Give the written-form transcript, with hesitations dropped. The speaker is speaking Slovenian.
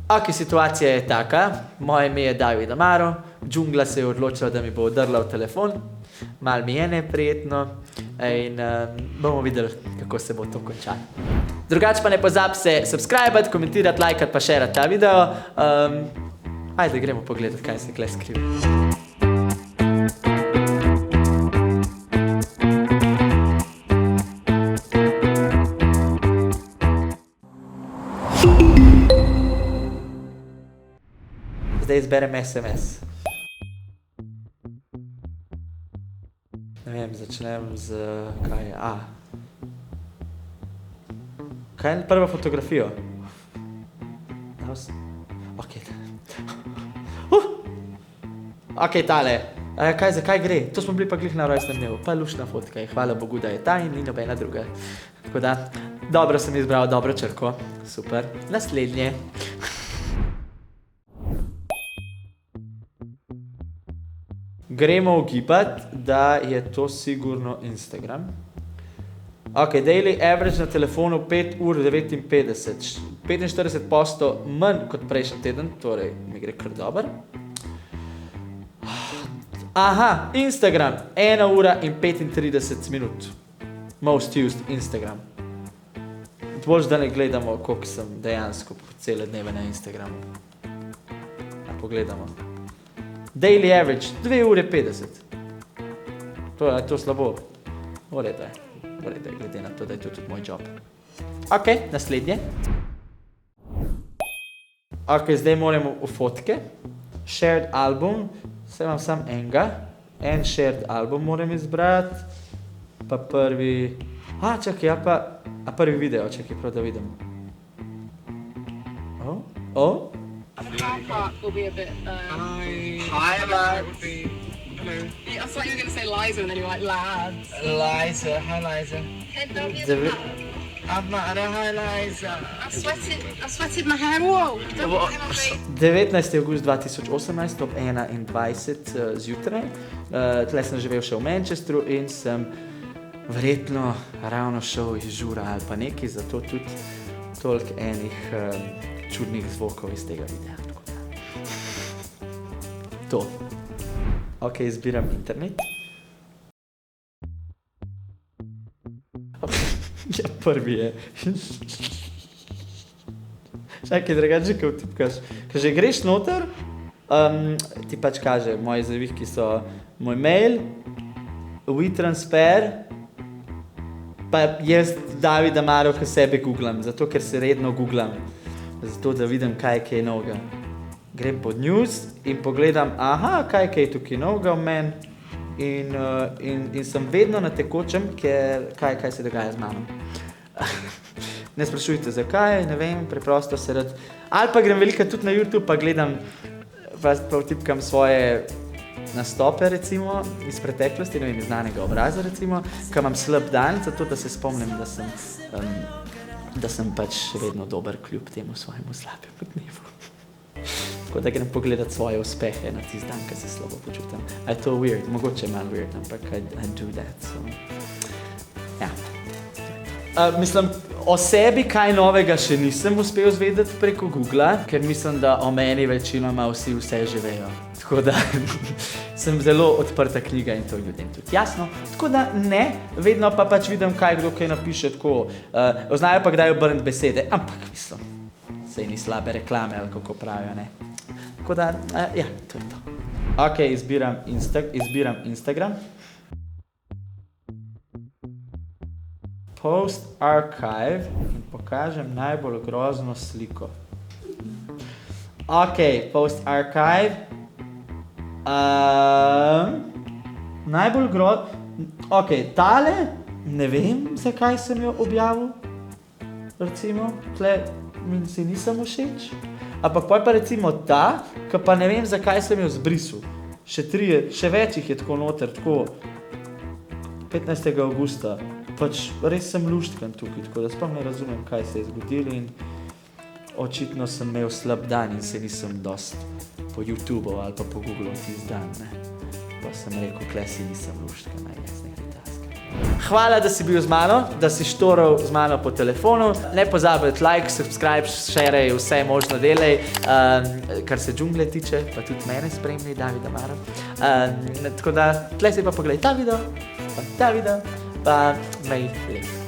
Ok, situacija je taka, moje ime je David Amaro, džungla se je odločila, da mi bo udrla v telefon, malo mi je neprijetno in bomo videli, kako se bo to končalo. Drugače pa ne pozabi se subscribati, komentirati, lajkati pa šerati ta video. Ajde, gremo pogledati, kaj se tukaj skriva. Zdaj izberem SMS. Ne vem, začnem z... kaj je? Kaj je prva fotografijo? Ok, tale. Zakaj gre? To smo bili pa glih na rojstnem dnevu. Pa luštna fotka je. Hvala Bogu, da je ta in ni nobena druga. Tako da, dobro sem izbral, dobro črko. Super. Naslednje. Gremo ugibat, da je to sigurno Instagram. Ok, daily average na telefonu 5:59. 45% manj kot prejšnji teden, torej mi gre kar dobro. Aha, Instagram, 1:35. Most used Instagram. Boljš, da ne gledamo, koliko sem dejansko po cele dneve na Instagramu. Pogledamo. Daily average, 2:50. To je slabo. V redu je, glede na to, da je to tudi moj job. Ok, naslednje. Ok, zdaj moramo v fotke. Shared album, se imam sam enega. En shared album moram izbrati. Pa prvi... čakaj, prvi video, čakaj, prav da vidim. The car park will be a bit... Hi, I thought you were going to say Liza and then you were like, lads. Liza, hi Liza. Head down here. Hi Liza. I've sweated my hair. Whoa. Don't put him on me. 19. august 2018 ob 21 zjutraj. Tle sem živel še v Manchesteru in sem verjetno ravno šel iz žura ali pa nekaj, zato tudi toliko enih čudnih zvokov iz tega videa. To. Ok, izbiram internet. Ja, prvi je. Čakaj, drugače, ko vtipkaš. Ko že greš noter, ti pač kaže, moji zavihki so moj mail, WeTransfer, pa jaz David Amaro, ko sebe googlam, zato ker se redno googlam, zato da vidim, kaj je novega. Grem pod news in pogledam, kaj je tukaj novega v meni in sem vedno na tekočem, ker kaj se dogaja z mano. Ne sprašujte zakaj, ne vem, preprosto se rad... Ali pa grem veliko tudi na YouTube, pa gledam, pa vtipkam svoje nastope, recimo, iz preteklosti, ne vem, iz znanega obraza, recimo, ko imam slab dan, zato da se spomnim, da sem pač vedno dober kljub temu svojemu slabemu dnevu. Tako da grem pogledat svoje uspehe na tisti dan, ko se slabo počutim. A je to weird? Mogoče je malo weird, ampak I do that, so... Ja. Mislim, o sebi kaj novega še nisem uspel zvedeti preko Googla, ker mislim, da o meni večinoma vsi vse že vejo. Tako da sem zelo odprta knjiga in to ljudem tudi jasno. Tako da ne, vedno pa pač vidim, kaj kdo kaj napiše tako. Znajo pa kdaj obrniti besede, ampak mislim, sej ni slabe reklame ali kako pravijo, ne. Tako da, ja, to je to. Ok, izbiram Instagram. Post archive in pokažem najbolj grozno sliko. Ok, post archive. Najbolj ok, tale, ne vem, zakaj sem jo objavil. Recimo, tle mi si nisem všeč. Ampak pa recimo ta, ki pa ne vem, zakaj sem jo zbrisal. Še več jih je tako noter, tako 15. augusta. Pač res sem luštkan tukaj, tako da sploh ne razumem, kaj se je zgodilo in očitno sem imel slab dan in se nisem dost po YouTubeu ali pa po Googleu tisti dan, ne. Pa sem rekel, kle si nisem luštkan, jaz nekaj taskam. Hvala, da si bil z mano, da si štoral z mano po telefonu. Ne pozabi like, subscribe, share, vse možno delaj, kar se džungle tiče, pa tudi mene spremljaj, Davida Maro. Tako da, tle si pa pogledaj ta video, pa imej lep.